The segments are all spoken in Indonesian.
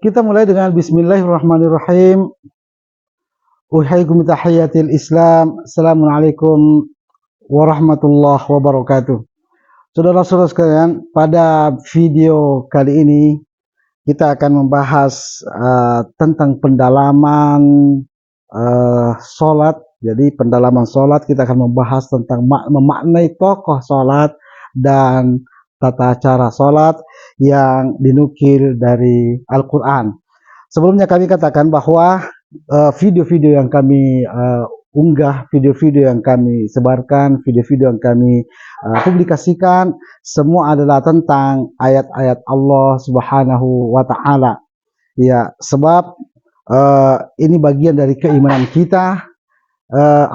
Kita mulai dengan Bismillahirrahmanirrahim. Uhaikum tahiyatil Islam. Assalamualaikum warahmatullahi wabarakatuh. Saudara-saudara sekalian, pada video kali ini kita akan membahas tentang pendalaman sholat. Jadi pendalaman sholat kita akan membahas tentang memaknai tokoh sholat dan tata cara sholat yang dinukil dari Al-Quran. Sebelumnya kami katakan bahwa video-video yang kami unggah, video-video yang kami sebarkan, video-video yang kami publikasikan, semua adalah tentang ayat-ayat Allah Subhanahu wa Ta'ala. Ya, sebab ini bagian dari keimanan kita.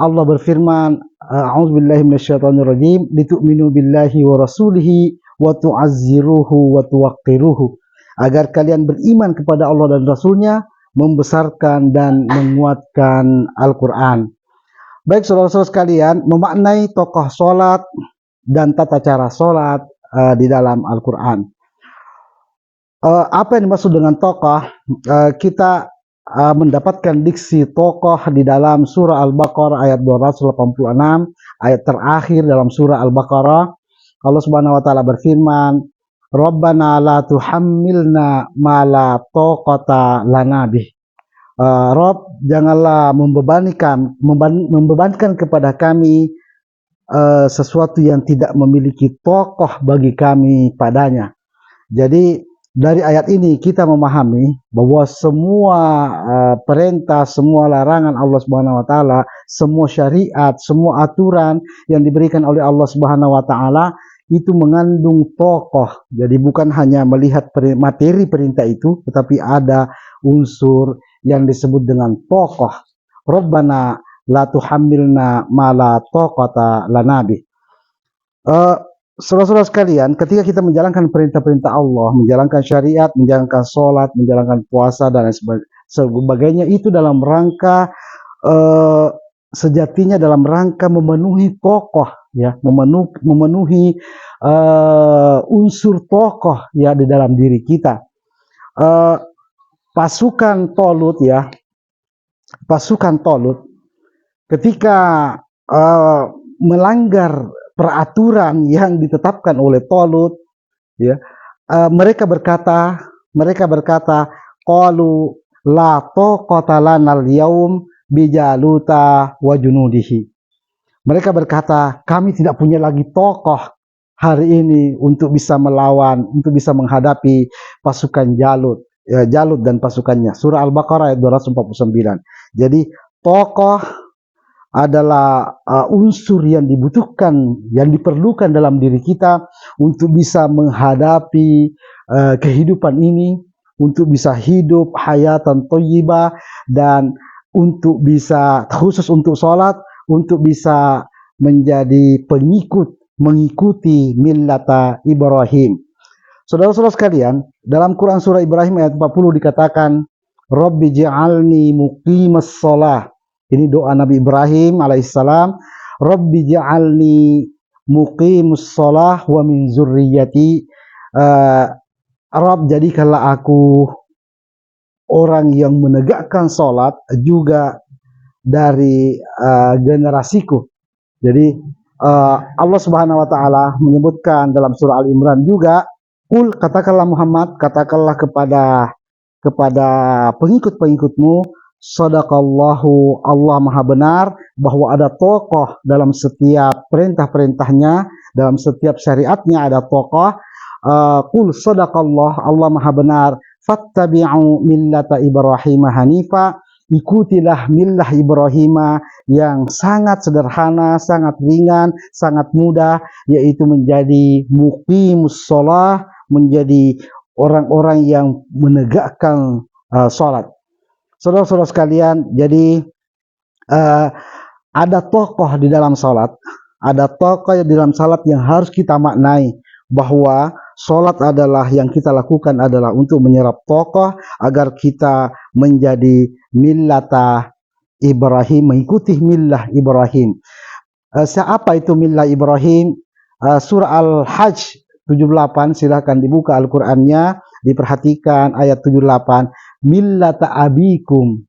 Allah berfirman, a'udzubillahi minasyaitonirrajim, litu'minu billahi wa rasulihi wa tu'azziruhu wa tuwaqqiruhu, agar kalian beriman kepada Allah dan Rasulnya, membesarkan dan menguatkan Al-Quran. Baik saudara-saudara sekalian, memaknai tokoh sholat dan tata cara sholat di dalam Al-Quran. Apa yang dimaksud dengan tokoh? Kita mendapatkan diksi tokoh di dalam surah Al-Baqarah ayat 286, ayat terakhir dalam surah Al-Baqarah. Allah Subhanahu wa Ta'ala berfirman, Rabbana la tuhammilna ma la taqata lana bih. Rob, janganlah membebankan kepada kami sesuatu yang tidak memiliki tokoh bagi kami padanya. Jadi dari ayat ini kita memahami bahwa semua perintah, semua larangan Allah Subhanahu wa Ta'ala, semua syariat, semua aturan yang diberikan oleh Allah Subhanahu wa Ta'ala itu mengandung tokoh. Jadi bukan hanya melihat materi perintah itu, tetapi ada unsur yang disebut dengan tokoh. Rabbana la tuhammilna ma la taqata lana bih. Saudara-saudara sekalian, ketika kita menjalankan perintah-perintah Allah, menjalankan syariat, menjalankan sholat, menjalankan puasa dan sebagainya, itu dalam rangka sejatinya dalam rangka memenuhi tokoh, ya, memenuhi unsur tokoh ya di dalam diri kita. Pasukan Tolut, ya, pasukan Tolut ketika melanggar peraturan yang ditetapkan oleh Tolut, ya, mereka berkata, qalu la taqata lana al-yaum bijaluta wa junudihi. Mereka berkata, kami tidak punya lagi tokoh hari ini untuk bisa melawan, untuk bisa menghadapi pasukan Jalut, ya, Jalut dan pasukannya. Surah Al-Baqarah ayat 249. Jadi tokoh adalah unsur yang dibutuhkan, yang diperlukan dalam diri kita untuk bisa menghadapi kehidupan ini, untuk bisa hidup hayatan thayyibah, dan untuk bisa, khusus untuk sholat, untuk bisa menjadi pengikut, mengikuti millata Ibrahim. Saudara-saudara sekalian, dalam Quran surah Ibrahim ayat 40 dikatakan, Rabbi ja'alni muqimas shalah. Ini doa Nabi Ibrahim alaihissalam. Rabbi ja'alni muqimus shalah wa min zurriyati. Rabb, jadikanlah aku orang yang menegakkan sholat juga dari generasiku. Jadi Allah Subhanahu wa Ta'ala menyebutkan dalam surah Al-Imran juga, katakanlah Muhammad, katakanlah kepada pengikut-pengikutmu, Sadaqallahu, Allah maha benar, bahwa ada tokoh dalam setiap perintah-perintahnya, dalam setiap syariatnya ada tokoh. Qul sadaqallah, Allah maha benar, fattabi'u millata Ibrahim hanifa, ikutilah millah Ibrahim yang sangat sederhana, sangat ringan, sangat mudah, yaitu menjadi muqimus shalah, menjadi orang-orang yang menegakkan sholat. Saudara-saudara sekalian, jadi ada tokoh di dalam sholat, ada tokoh di dalam sholat yang harus kita maknai, bahwa sholat adalah yang kita lakukan adalah untuk menyerap tokoh agar kita menjadi millata Ibrahim, mengikuti millah Ibrahim. Siapa itu millah Ibrahim? Surah Al-Hajj 78, silahkan dibuka Al-Qurannya, Diperhatikan ayat 78, millata abikum.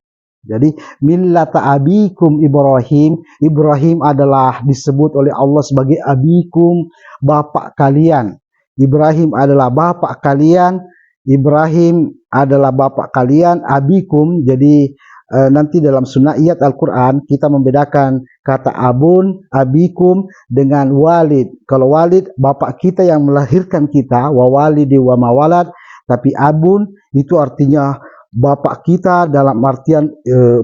Jadi millata abikum Ibrahim. Ibrahim adalah disebut oleh Allah sebagai abikum, bapak kalian. Ibrahim adalah bapak kalian. Ibrahim adalah bapak kalian, abikum. Jadi nanti dalam sunnahiyat Al-Quran kita membedakan kata abun, abikum dengan walid. Kalau walid bapak kita yang melahirkan kita, wa walidi wa mawalad. Tapi abun itu artinya bapak kita dalam artian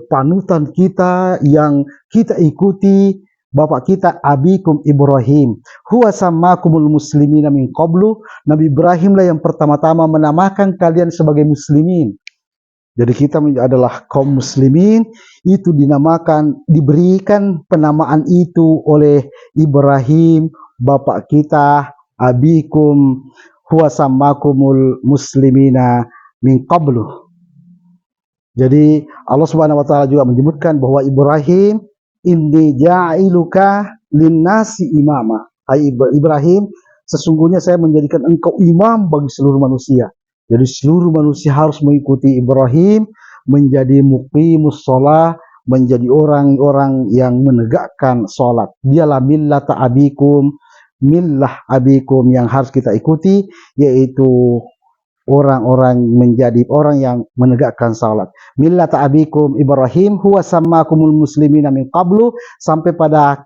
panutan kita yang kita ikuti. Bapak kita abikum Ibrahim. Huwa sammakumul muslimina min qablu. Nabi Ibrahim lah yang pertama-tama menamakan kalian sebagai muslimin. Jadi kita adalah kaum muslimin, itu dinamakan, diberikan penamaan itu oleh Ibrahim, bapak kita, abikum, huwa sammakumul muslimina min qablu. Jadi Allah Subhanahu wa taala juga menyebutkan bahwa Ibrahim, inni ja'iluka linnasi imama. Hai Ibrahim, sesungguhnya saya menjadikan engkau imam bagi seluruh manusia. Jadi seluruh manusia harus mengikuti Ibrahim, menjadi muqimus shalah, menjadi orang-orang yang menegakkan salat. Dialah millata abikum, millah abikum yang harus kita ikuti, yaitu orang-orang menjadi orang yang menegakkan salat. Millata abikum Ibrahim huwa sammakumul muslimina min qablu, sampai pada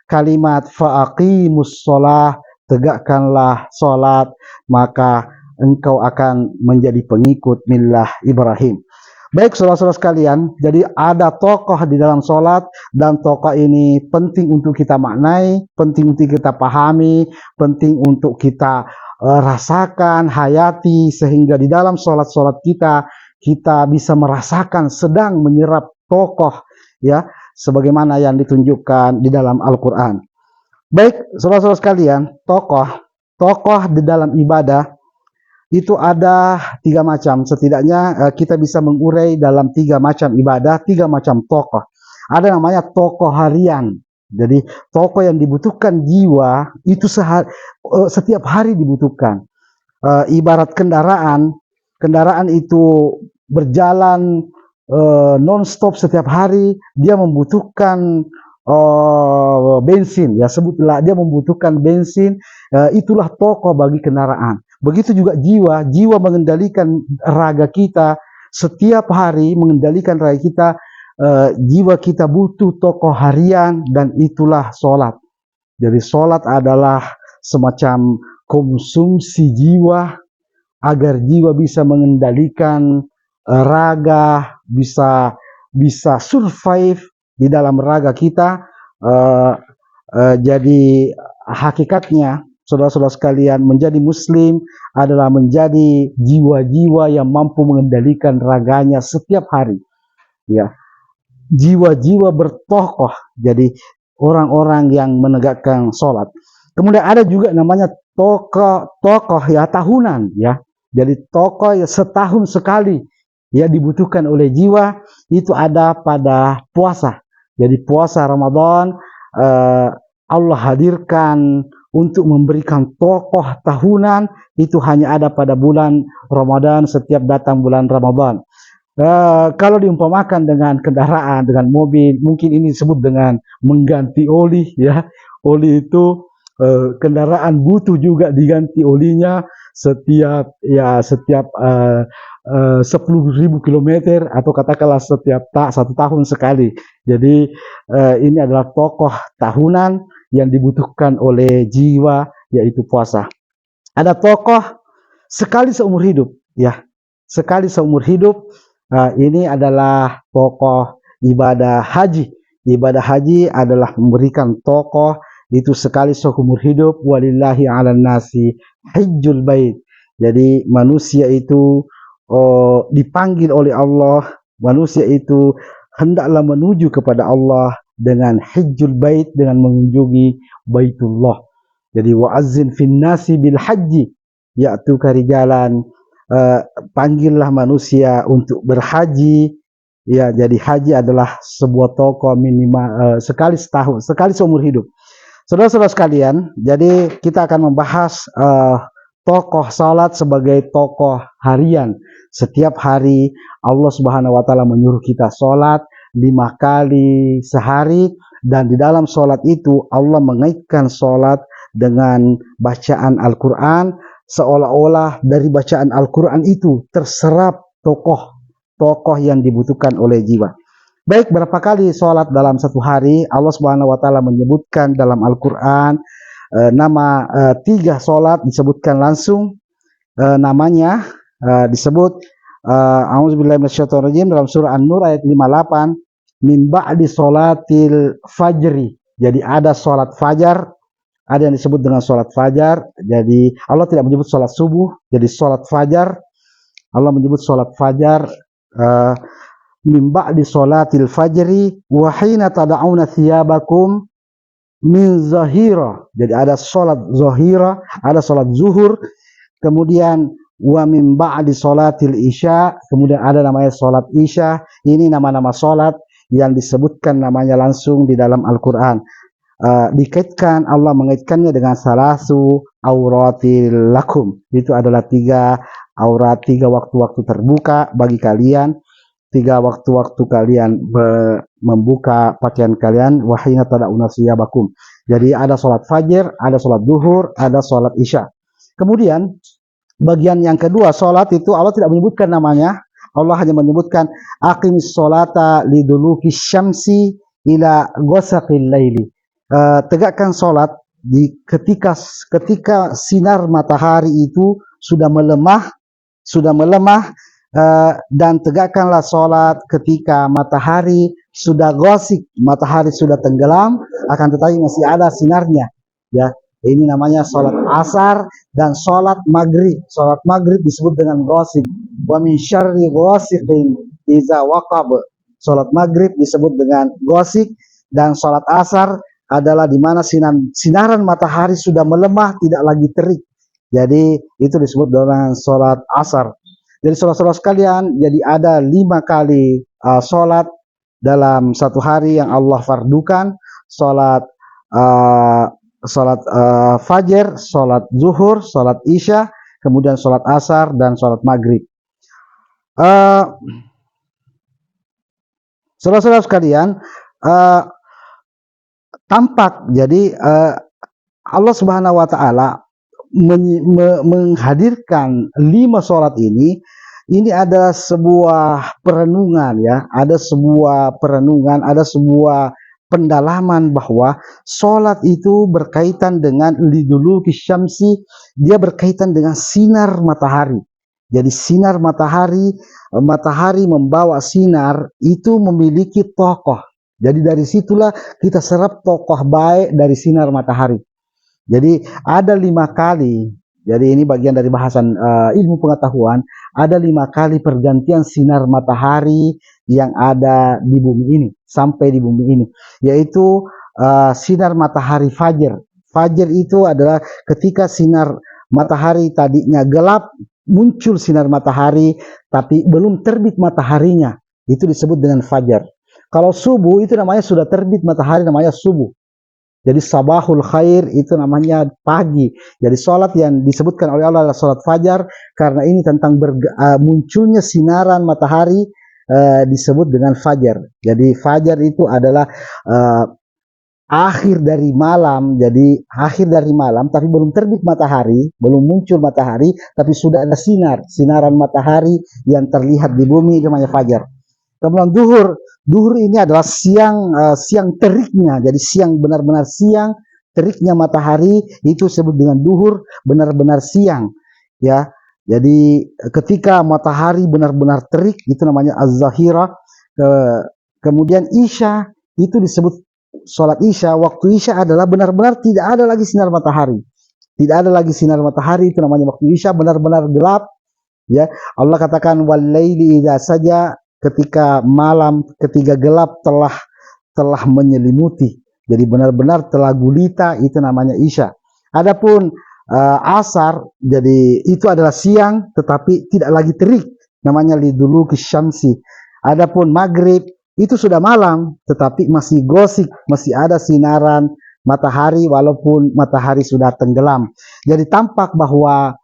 kalimat faaqimus shalah, tegakkanlah salat, maka engkau akan menjadi pengikut millah Ibrahim. Baik saudara-saudara sekalian, jadi ada tokoh di dalam sholat, dan tokoh ini penting untuk kita maknai, penting untuk kita pahami, penting untuk kita rasakan, hayati, sehingga di dalam sholat-sholat kita bisa merasakan sedang menyerap tokoh, ya, sebagaimana yang ditunjukkan di dalam Al-Quran. Baik saudara-saudara sekalian, tokoh di dalam ibadah itu ada 3 macam. Setidaknya kita bisa mengurai dalam 3 macam ibadah, 3 macam tokoh. Ada namanya tokoh harian. Jadi tokoh yang dibutuhkan jiwa itu setiap hari dibutuhkan. Ibarat kendaraan itu berjalan non-stop setiap hari, dia membutuhkan bensin, ya sebutlah dia membutuhkan bensin. Itulah tokoh bagi kendaraan. Begitu juga jiwa mengendalikan raga kita setiap hari, mengendalikan raga kita. Jiwa kita butuh tokoh harian, dan itulah sholat. Jadi sholat adalah semacam konsumsi jiwa, agar jiwa bisa mengendalikan raga, bisa survive di dalam raga kita. Jadi hakikatnya saudara-saudara sekalian, menjadi muslim adalah menjadi jiwa-jiwa yang mampu mengendalikan raganya setiap hari, ya. Jiwa-jiwa bertokoh, jadi orang-orang yang menegakkan sholat. Kemudian ada juga namanya tokoh ya tahunan, ya. Jadi tokoh ya setahun sekali, ya, dibutuhkan oleh jiwa. Itu ada pada puasa. Jadi puasa Ramadan, Allah hadirkan untuk memberikan tokoh tahunan. Itu hanya ada pada bulan Ramadan, setiap datang bulan Ramadan. Kalau diumpamakan dengan kendaraan, dengan mobil, mungkin ini disebut dengan mengganti oli, ya. Oli itu kendaraan butuh juga diganti olinya setiap 10.000 kilometer, atau katakanlah setiap 1 tahun sekali. Jadi ini adalah tokoh tahunan yang dibutuhkan oleh jiwa, yaitu puasa. Ada tokoh sekali seumur hidup, ya, sekali seumur hidup. Ini adalah tokoh ibadah haji. Ibadah haji adalah memberikan tokoh itu sekali seumur hidup. Walillahi 'alan nasi hajjul bait. Jadi manusia itu dipanggil oleh Allah, manusia itu hendaklah menuju kepada Allah dengan hajjul bait, dengan mengunjungi Baitullah. Jadi wa'azzin fin nasi bil haji ya'tuka rijalan. Panggillah manusia untuk berhaji, ya. Jadi haji adalah sebuah tokoh minimal sekali setahun, sekali seumur hidup. Saudara-saudara sekalian, jadi kita akan membahas tokoh salat sebagai tokoh harian. Setiap hari Allah Subhanahu wa taala menyuruh kita salat 5 kali sehari, dan di dalam salat itu Allah mengaitkan salat dengan bacaan Al-Qur'an, seolah-olah dari bacaan Al-Qur'an itu terserap tokoh yang dibutuhkan oleh jiwa. Baik, berapa kali salat dalam satu hari? Allah Subhanahu wa taala menyebutkan dalam Al-Qur'an nama 3 salat disebutkan langsung namanya, disebut a'udzubillahi minasyaitonirrajim dalam surah An-Nur ayat 58, min ba'di sholatil fajri. Jadi ada salat fajar, ada yang disebut dengan salat fajar. Jadi Allah tidak menyebut salat subuh, jadi salat fajar. Allah menyebut salat fajar min ba'di sholatil fajri wa hina tad'una thiyabakum min zahira. Jadi ada salat zahira, ada salat zuhur, kemudian wa min ba'di sholatil isya, kemudian ada namanya salat isya. Ini nama-nama salat yang disebutkan namanya langsung di dalam Al-Qur'an. Dikaitkan, Allah mengaitkannya dengan salasu auratil lakum. Itu adalah 3 aurat, 3 waktu-waktu terbuka bagi kalian, 3 waktu-waktu kalian membuka pakaian kalian, wahina tada'una siyabakum. Jadi ada salat fajar, ada salat duhur, ada salat isya. Kemudian bagian yang kedua salat itu Allah tidak menyebutkan namanya. Allah hanya menyebutkan aqimis sholata liduluki syamsi ila ghasaqil laili. Tegakkan salat ketika sinar matahari itu sudah melemah, dan tegakkanlah salat ketika matahari sudah gosik, matahari sudah tenggelam, akan tetapi masih ada sinarnya. Ya, ini namanya salat asar dan salat maghrib. Salat maghrib disebut dengan gosik. Wa min syarri ghasiqin iza waqab. Salat maghrib disebut dengan gosik, dan salat asar adalah di mana sinaran matahari sudah melemah, tidak lagi terik. Jadi itu disebut dengan salat asar. Jadi saudara-saudara sekalian, jadi ada 5 kali salat dalam satu hari yang Allah fardukan. Salat fajar, salat zuhur, salat isya, kemudian salat asar dan salat maghrib. Saudara-saudara sekalian, tampak jadi Allah Subhanahu wa taala menghadirkan 5 salat ini adalah sebuah perenungan, ya, ada sebuah perenungan, ada sebuah pendalaman bahwa salat itu berkaitan dengan liduluki syamsi, dia berkaitan dengan sinar matahari. Jadi sinar matahari membawa sinar itu memiliki tokoh. Jadi dari situlah kita serap tokoh baik dari sinar matahari. Jadi ada 5 kali. Jadi ini bagian dari bahasan ilmu pengetahuan. Ada 5 kali pergantian sinar matahari yang ada di bumi ini, sampai di bumi ini, yaitu sinar matahari fajar. Fajar itu adalah ketika sinar matahari tadinya gelap, muncul sinar matahari tapi belum terbit mataharinya, itu disebut dengan fajar. Kalau subuh itu namanya sudah terbit matahari, namanya subuh. Jadi sabahul khair itu namanya pagi. Jadi salat yang disebutkan oleh Allah adalah salat fajar, karena ini tentang munculnya sinaran matahari, disebut dengan fajar. Jadi fajar itu adalah akhir dari malam. Jadi akhir dari malam tapi belum terbit matahari, belum muncul matahari, tapi sudah ada sinaran matahari yang terlihat di bumi, namanya fajar. Kemudian duhur ini adalah siang teriknya. Jadi siang, benar-benar siang teriknya matahari, itu disebut dengan duhur, benar-benar siang, ya. Jadi ketika matahari benar-benar terik, itu namanya az-zahira. Kemudian isya itu disebut salat isya. Waktu isya adalah benar-benar tidak ada lagi sinar matahari. Tidak ada lagi sinar matahari, itu namanya waktu isya, benar-benar gelap, ya. Allah katakan wal laili idza saja, ketika malam, ketika gelap telah menyelimuti. Jadi benar-benar telah gulita, itu namanya isya. Adapun asar, jadi itu adalah siang tetapi tidak lagi terik, namanya liduluki syamsi. Adapun maghrib itu sudah malam tetapi masih gosik, masih ada sinaran matahari walaupun matahari sudah tenggelam. Jadi tampak bahwa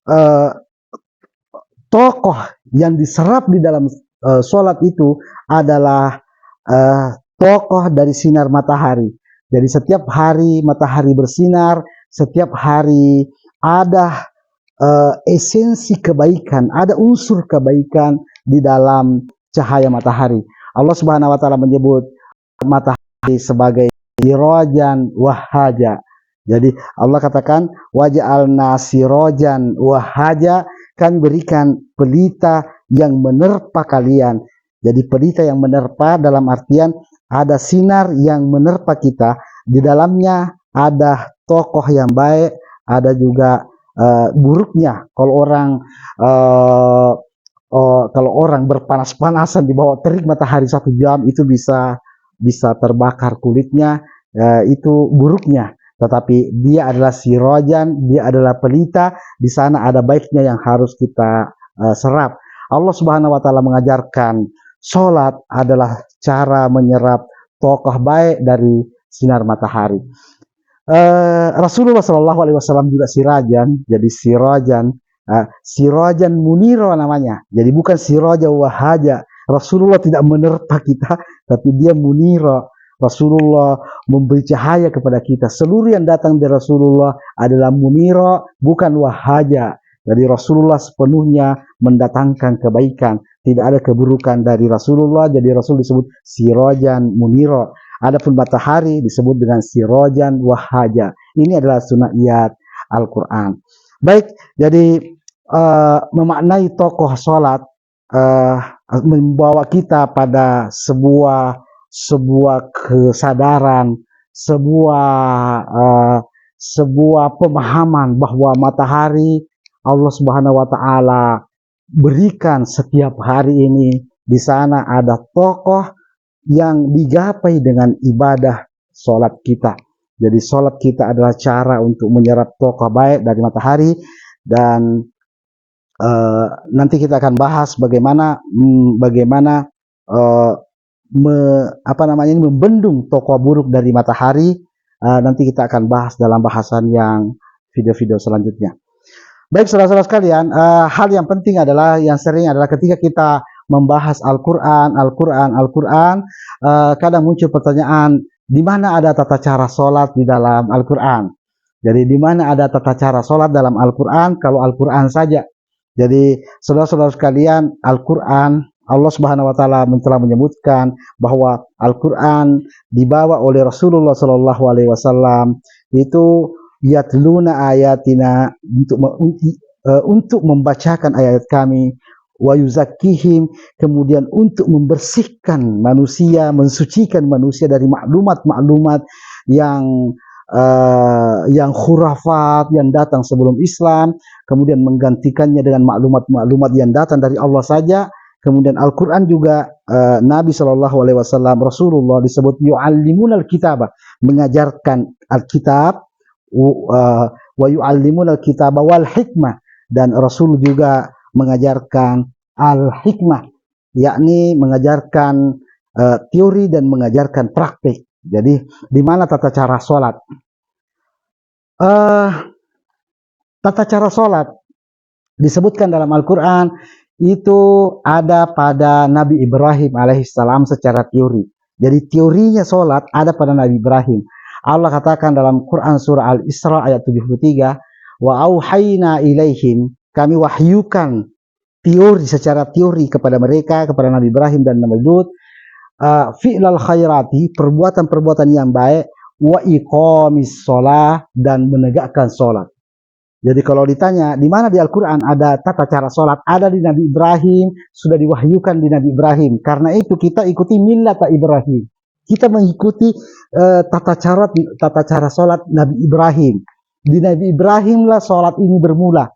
eh, tokoh yang diserap di dalam sholat itu adalah tokoh dari sinar matahari. Jadi setiap hari matahari bersinar, setiap hari ada esensi kebaikan, ada unsur kebaikan di dalam cahaya matahari. Allah Subhanahu wa taala menyebut matahari sebagai sirajan wahaja. Jadi Allah katakan waja'alna sirajan wahaja, kami berikan pelita yang menerpa kalian. Jadi pelita yang menerpa dalam artian ada sinar yang menerpa kita, di dalamnya ada tokoh yang baik, ada juga buruknya. Kalau orang berpanas-panasan di bawah terik matahari 1 jam itu bisa terbakar kulitnya, itu buruknya. Tetapi dia adalah sirajan, dia adalah pelita, di sana ada baiknya yang harus kita serap. Allah Subhanahu wa taala mengajarkan sholat adalah cara menyerap tokoh baik dari sinar matahari. Rasulullah Shallallahu Alaihi Wasallam juga sirajan, jadi sirajan muniro namanya. Jadi bukan siraja wahaja. Rasulullah tidak menerpa kita, tapi dia muniro. Rasulullah memberi cahaya kepada kita. Seluruh yang datang dari Rasulullah adalah muniro, bukan wahaja. Jadi Rasulullah sepenuhnya mendatangkan kebaikan. Tidak ada keburukan dari Rasulullah. Jadi Rasul disebut sirajan muniro. Adapun matahari disebut dengan sirajan wahaja. Ini adalah sunnaiyat Al-Quran. Baik, jadi memaknai tokoh sholat membawa kita pada sebuah kesadaran, sebuah pemahaman bahwa matahari Allah Subhanahu wa taala berikan setiap hari ini. Di sana ada tokoh yang digapai dengan ibadah sholat kita. Jadi sholat kita adalah cara untuk menyerap tokoh baik dari matahari, dan nanti kita akan bahas bagaimana membendung tokoh buruk dari matahari. Nanti kita akan bahas dalam bahasan yang video-video selanjutnya. Baik saudara-saudara sekalian, hal yang penting adalah, yang sering adalah ketika kita membahas Al-Quran, kadang muncul pertanyaan, di mana ada tata cara sholat di dalam Al-Quran? Jadi di mana ada tata cara sholat dalam Al-Quran? Kalau Al-Quran saja. Jadi saudara-saudara sekalian, Al-Quran, Allah Subhanahu wa taala telah menyebutkan bahwa Al-Quran dibawa oleh Rasulullah Shallallahu Alaihi Wasallam itu yatluna ayatina, untuk membacakan ayat kami, wa yuzakkihim, kemudian untuk membersihkan manusia, mensucikan manusia dari maklumat-maklumat yang khurafat yang datang sebelum Islam, kemudian menggantikannya dengan maklumat-maklumat yang datang dari Allah saja. Kemudian Al-Quran juga Nabi Shallallahu Alaihi Wasallam, Rasulullah disebut yu'allimunal kitabah, mengajarkan Alkitab, wa yu'allimunal kitabah wal hikmah, dan Rasul juga mengajarkan al-hikmah, yakni mengajarkan teori dan mengajarkan praktik. Jadi di mana tata cara sholat? Tata cara sholat disebutkan dalam Al-Quran itu ada pada Nabi Ibrahim alaihissalam secara teori. Jadi teorinya sholat ada pada Nabi Ibrahim. Allah katakan dalam Quran surah Al-Isra ayat 73, wa auhayna ilaihim, kami wahyukan secara teori kepada mereka, kepada Nabi Ibrahim dan Nabi Lut, fi'lal khairati, perbuatan-perbuatan yang baik, wa iqamis sholah, dan menegakkan sholat. Jadi kalau ditanya di mana di Al-Quran ada tata cara sholat, ada di Nabi Ibrahim, sudah diwahyukan di Nabi Ibrahim. Karena itu kita ikuti millata Ibrahim. Kita mengikuti tata cara sholat Nabi Ibrahim. Di Nabi Ibrahim lah sholat ini bermula.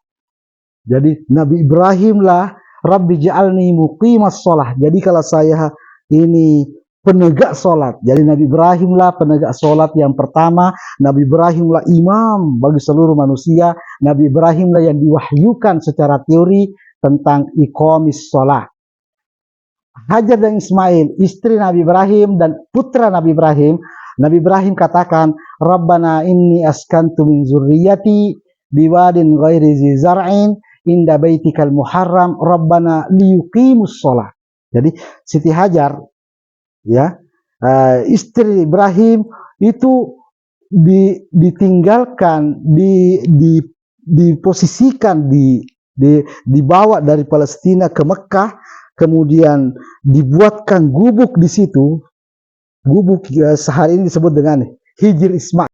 Jadi Nabi Ibrahim lah, Rabbi ja'alni muqimas sholah. Jadi kalau saya ini penegak sholat, jadi Nabi Ibrahim lah penegak sholat yang pertama. Nabi Ibrahim lah imam bagi seluruh manusia. Nabi Ibrahim lah yang diwahyukan secara teori tentang iqamis sholah. Hajar dan Ismail, istri Nabi Ibrahim dan putra Nabi Ibrahim. Nabi Ibrahim katakan, Rabbana inni askantu min zurriyati biwadin ghairi zi zar'in inda baitikal muharram rabbana liyuqimus shalah. Jadi Siti Hajar, ya, istri Ibrahim itu ditinggalkan, diposisikan, dibawa dari Palestina ke Mekah, kemudian dibuatkan gubuk di situ. Gubuk sehari ini disebut dengan Hijr Ismail,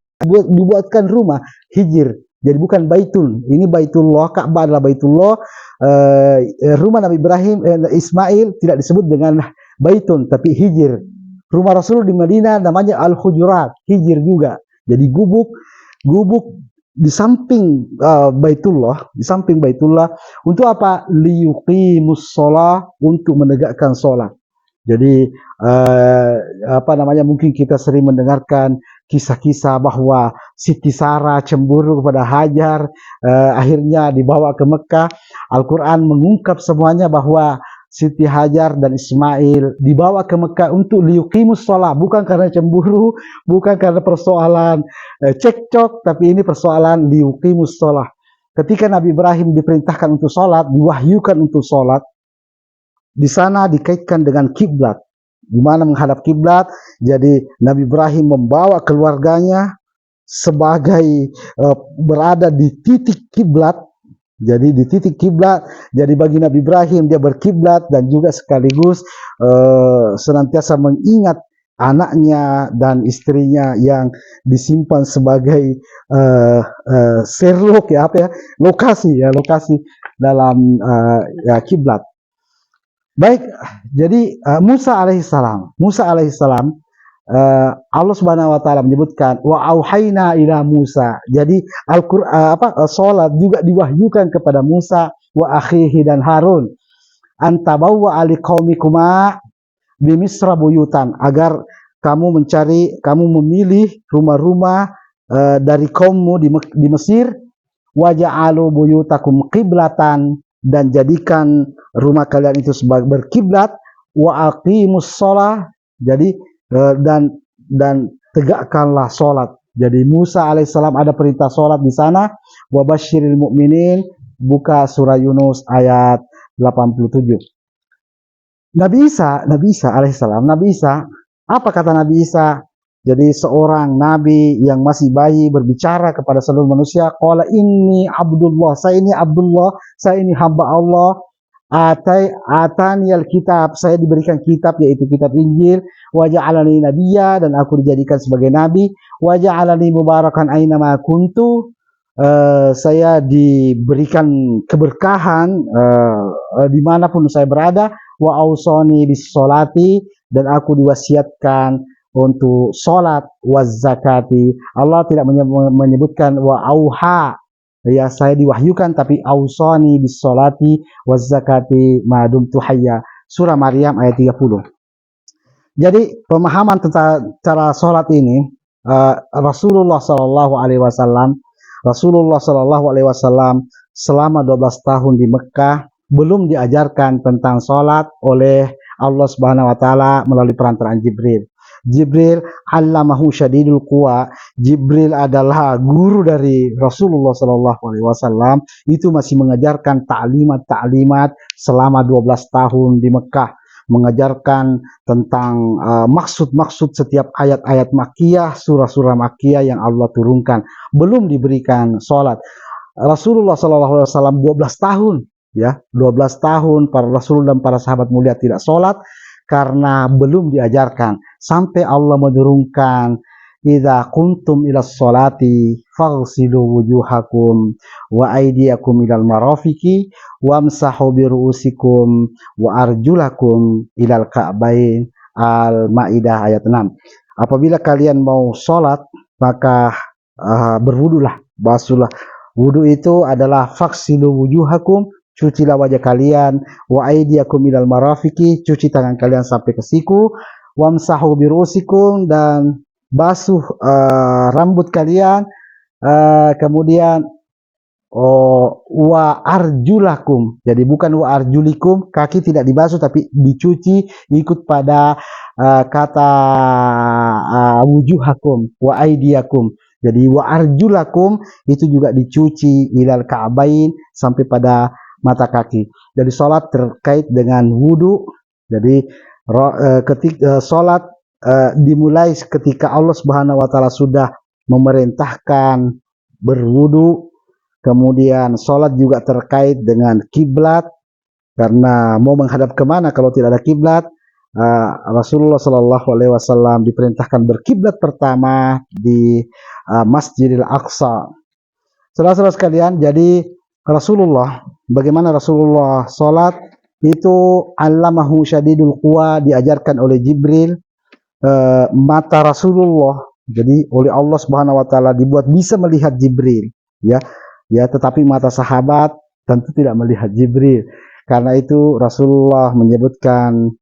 dibuatkan rumah Hijr. Jadi bukan Baitul, ini Baitullah, Ka'bah adalah Baitullah. Rumah Nabi Ibrahim Ismail tidak disebut dengan Baitun, tapi Hijr. Rumah Rasul di Madinah namanya Al-Hujurat, Hijr juga. Jadi gubuk di samping Baitullah, untuk apa? Liyuqimus shalah, untuk menegakkan sholat. Jadi mungkin kita sering mendengarkan kisah-kisah bahwa Siti Sarah cemburu kepada Hajar, akhirnya dibawa ke Mekah. Al-Quran mengungkap semuanya bahwa Siti Hajar dan Ismail dibawa ke Mekah untuk liyuqimus shalah, bukan karena cemburu, bukan karena persoalan cekcok, tapi ini persoalan liyuqimus shalah. Ketika Nabi Ibrahim diperintahkan untuk sholat, diwahyukan untuk sholat, di sana dikaitkan dengan kiblat, di mana menghadap kiblat. Jadi Nabi Ibrahim membawa keluarganya sebagai berada di titik kiblat. Jadi di titik kiblat, jadi bagi Nabi Ibrahim dia berkiblat dan juga sekaligus senantiasa mengingat anaknya dan istrinya yang disimpan sebagai Sherlock, lokasi dalam kiblat. Baik, jadi Musa alaihissalam, Allah Subhanahu wa taala menyebutkan wa auhayna ila Musa. Jadi salat juga diwahyukan kepada Musa wa akhihi dan Harun, antabawwa aliqaumikuma bi Misra buyutan, agar kamu memilih rumah-rumah dari kaummu di Mesir, waja'alu buyutakum qiblatan, dan jadikan rumah kalian itu sebagai berkiblat, wa aqimus shalah, jadi dan tegakkanlah salat. Jadi Musa alaihissalam ada perintah salat di sana. Wa basyiril mu'minin, buka surah Yunus ayat 87. Nabi Isa alaihissalam, apa kata Nabi Isa? Jadi seorang nabi yang masih bayi berbicara kepada seluruh manusia, qala inni abdullah, saya ini hamba Allah, atani alkitab, saya diberikan kitab yaitu kitab Injil, wa ja'alani nabiyya, dan aku dijadikan sebagai nabi, wa ja'alani mubarakan aina ma kuntu, saya diberikan keberkahan dimanapun saya berada, wa ausani bis sholati, dan aku diwasiatkan untuk sholat, waz zakati. Allah tidak menyebutkan wa auha, ya saya diwahyukan, tapi ausani bis sholati waz zakati ma dumtu hayya. Surah Maryam ayat 30. Jadi pemahaman tentang cara sholat ini, Rasulullah Shallallahu Alaihi Wasallam selama 12 tahun di Mekah belum diajarkan tentang sholat oleh Allah Subhanahu Wa Taala melalui perantaraan Jibril. Allamahu syadidul quwa. Jibril adalah guru dari Rasulullah Shallallahu Alaihi Wasallam. Itu masih mengajarkan taklimat selama 12 tahun di Mekah, mengajarkan tentang maksud-maksud setiap ayat-ayat makkiyah, surah-surah makkiyah yang Allah turunkan. Belum diberikan sholat. Rasulullah Shallallahu Alaihi Wasallam 12 tahun, ya, 12 tahun para Rasul dan para sahabat mulia tidak sholat karena belum diajarkan, sampai Allah menurunkan idza kuntum ila sholati faghsilu wujuhakum wa aydiyakum ilal marafiqi wamsahu bi ru'usikum wa arjulakum ilal ka'bain. Al-Maidah ayat 6. Apabila kalian mau sholat, maka berwudulah, basuhlah. Wudu itu adalah faghsilu wujuhakum, cucilah wajah kalian, wa aydiyakum ilal marafiqi, cuci tangan kalian sampai ke siku, wamsahu bi ru'usikum, dan basuh rambut kalian, kemudian wa arjulakum. Jadi bukan wa arjulikum, kaki tidak dibasuh tapi dicuci, ikut pada kata wujuhakum wa aidiyakum. Jadi wa arjulakum itu juga dicuci ilal ka'bain sampai pada mata kaki. Jadi sholat terkait dengan wudu. Jadi ketika sholat dimulai ketika Allah Subhanahu wa taala sudah memerintahkan berwudu. Kemudian sholat juga terkait dengan kiblat, karena mau menghadap kemana kalau tidak ada kiblat. Rasulullah Shallallahu Alaihi Wasallam diperintahkan berkiblat pertama di Masjidil Aqsa. Saudara-saudara sekalian, jadi Rasulullah, bagaimana Rasulullah sholat itu allamahu syadidul quwa, diajarkan oleh Jibril. Mata Rasulullah, jadi oleh Allah Subhanahu Wa Taala dibuat bisa melihat Jibril, ya, tetapi mata sahabat tentu tidak melihat Jibril. Karena itu Rasulullah menyebutkan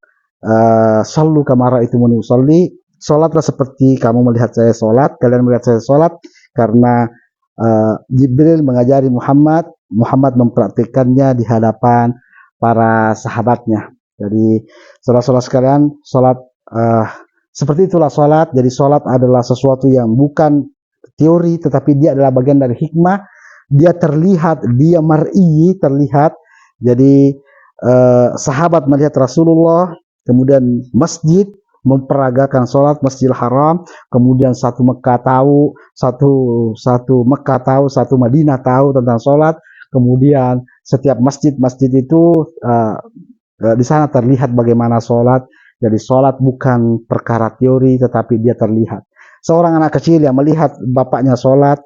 sallu kama ra'aitumuni usolli, sholatlah seperti kamu melihat saya sholat, kalian melihat saya sholat, karena Jibril mengajari Muhammad mempraktikkannya di hadapan para sahabatnya. Jadi saudara-saudara sekalian, sholat seperti itulah sholat. Jadi sholat adalah sesuatu yang bukan teori, tetapi dia adalah bagian dari hikmah. Dia terlihat, dia mar'i, terlihat. Jadi sahabat melihat Rasulullah, kemudian masjid memperagakan sholat, Masjidil Haram, kemudian satu Mekah tahu, satu Mekah tahu, satu Madinah tahu tentang sholat, kemudian setiap masjid itu di sana terlihat bagaimana sholat. Jadi sholat bukan perkara teori, tetapi dia terlihat. Seorang anak kecil yang melihat bapaknya sholat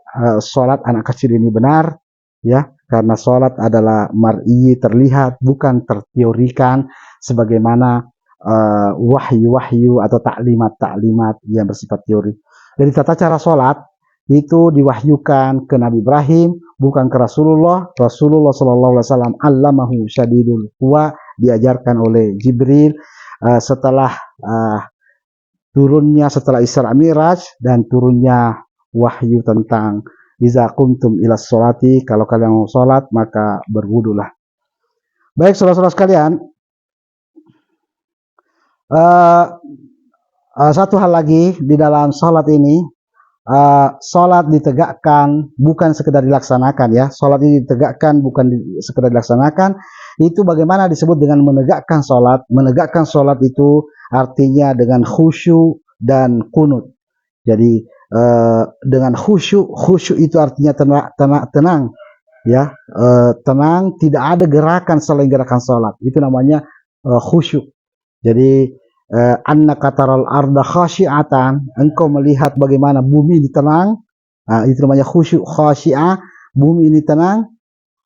anak kecil ini benar, ya, karena sholat adalah mar'i, terlihat, bukan terteorikan sebagaimana wahyu-wahyu atau taklimat-taklimat yang bersifat teori. Jadi tata cara sholat itu diwahyukan ke Nabi Ibrahim, bukan ke Rasulullah. Rasulullah Sallallahu Alaihi Wasallam allamahu syadidul quwa, diajarkan oleh Jibril setelah turunnya, setelah Isra Mi'raj dan turunnya wahyu tentang iza kuntum ila sholati, kalau kalian mau sholat maka berwudulah. Baik saudara-saudara sekalian, satu hal lagi di dalam sholat ini, sholat ditegakkan bukan sekedar dilaksanakan, ya. Sholat ini ditegakkan bukan sekedar dilaksanakan. Itu bagaimana disebut dengan menegakkan sholat. Menegakkan sholat itu artinya dengan khusyuk dan kunut. Jadi dengan khusyuk itu artinya tenang, ya, tenang, tidak ada gerakan selain gerakan sholat. Itu namanya khusyuk. Jadi annaka taral arda khasyi'atan, engkau melihat bagaimana bumi ini tenang, itu namanya khusyuk, khasyi'ah, bumi ini tenang.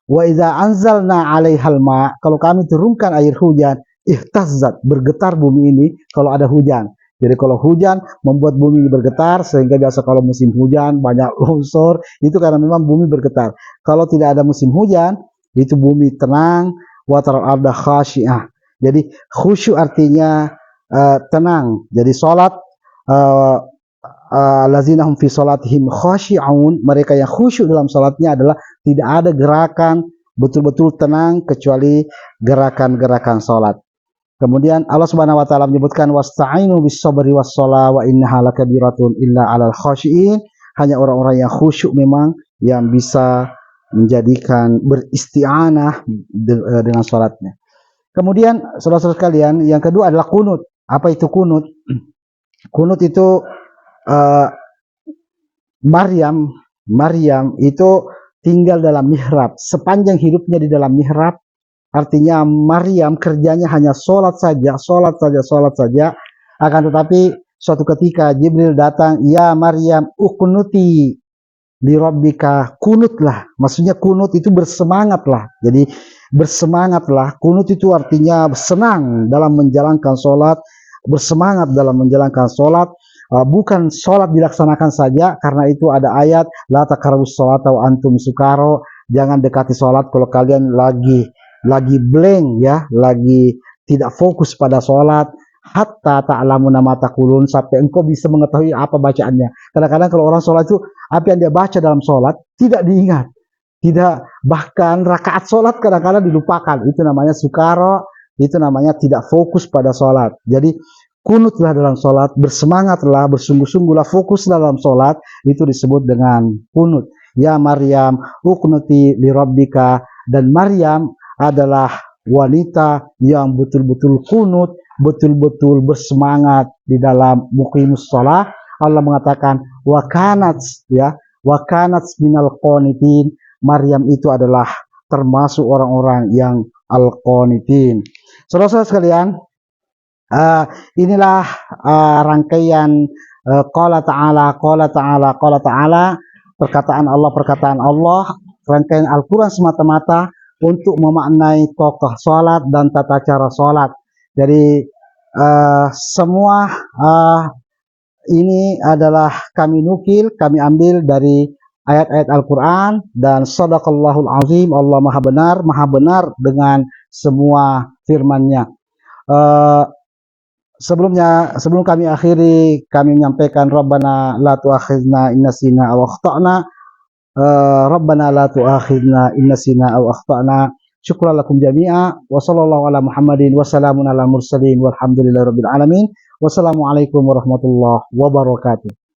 Wa idza anzalna 'alaihal ma, kalau kami turunkan air hujan, ihtazzat, bergetar bumi ini kalau ada hujan. Jadi kalau hujan membuat bumi ini bergetar, sehingga biasa kalau musim hujan banyak longsor, itu karena memang bumi bergetar. Kalau tidak ada musim hujan, itu bumi tenang, wa taral arda khasyi'ah. Jadi khusyuk artinya tenang. Jadi salat lazinahum fi salatihim khasyi'un, mereka yang khusyuk dalam salatnya adalah tidak ada gerakan, betul-betul tenang kecuali gerakan-gerakan salat. Kemudian Allah Subhanahu wa taala menyebutkan wasta'inu bis sabri was shalah wa innaha lakabiratun illa 'alal khasyi'in, hanya orang-orang yang khusyuk memang yang bisa menjadikan beristi'anah dengan salatnya. Kemudian saudara-saudara sekalian, yang kedua adalah kunut. Apa itu kunut? Kunut itu Maryam itu tinggal dalam mihrab, sepanjang hidupnya di dalam mihrab. Artinya Maryam kerjanya hanya sholat saja. Akan tetapi suatu ketika Jibril datang, ya Maryam uqnuti li rabbika, kunutlah. Maksudnya kunut itu bersemangatlah. Jadi bersemangatlah. Kunut itu artinya senang dalam menjalankan sholat, bersemangat dalam menjalankan sholat. Bukan sholat dilaksanakan saja, karena itu ada ayat la taqrabus sholata wa antum sukaro, jangan dekati sholat kalau kalian lagi blank, ya, lagi tidak fokus pada sholat, hatta ta'lamuna ma taqulun, sampai engkau bisa mengetahui apa bacaannya. Kadang-kadang kalau orang sholat itu apa yang dia baca dalam sholat tidak diingat, tidak, bahkan rakaat sholat kadang-kadang dilupakan. Itu namanya sukaro, itu namanya tidak fokus pada sholat. Jadi kunutlah dalam sholat, bersemangatlah, bersungguh-sungguhlah, fokus dalam sholat, itu disebut dengan kunut. Ya Maryam, uqnuti li rabbika, dan Maryam adalah wanita yang betul-betul kunut, betul-betul bersemangat di dalam muqimus sholat. Allah mengatakan wakanat, ya, wakanat minal qanitin. Maryam itu adalah termasuk orang-orang yang al-qanitin. Saudara-saudara sekalian, inilah rangkaian qala ta'ala, perkataan Allah, rangkaian Al-Quran semata-mata untuk memaknai tokoh sholat dan tata cara sholat. Jadi semua ini adalah kami nukil, kami ambil dari ayat-ayat Al-Quran, dan sadaqallahul azim, Allah maha benar dengan semua firman-Nya. Sebelum kami akhiri, kami menyampaikan Rabbana la tu'akhidna in nasina aw akhtana. Rabbana la tu'akhidna in nasina aw akhtana. Syukran lakum jami'a, wa sallallahu ala Muhammadin, wa salamun ala mursalin, walhamdulillahi rabbil alamin. Wassalamualaikum warahmatullahi wabarakatuh.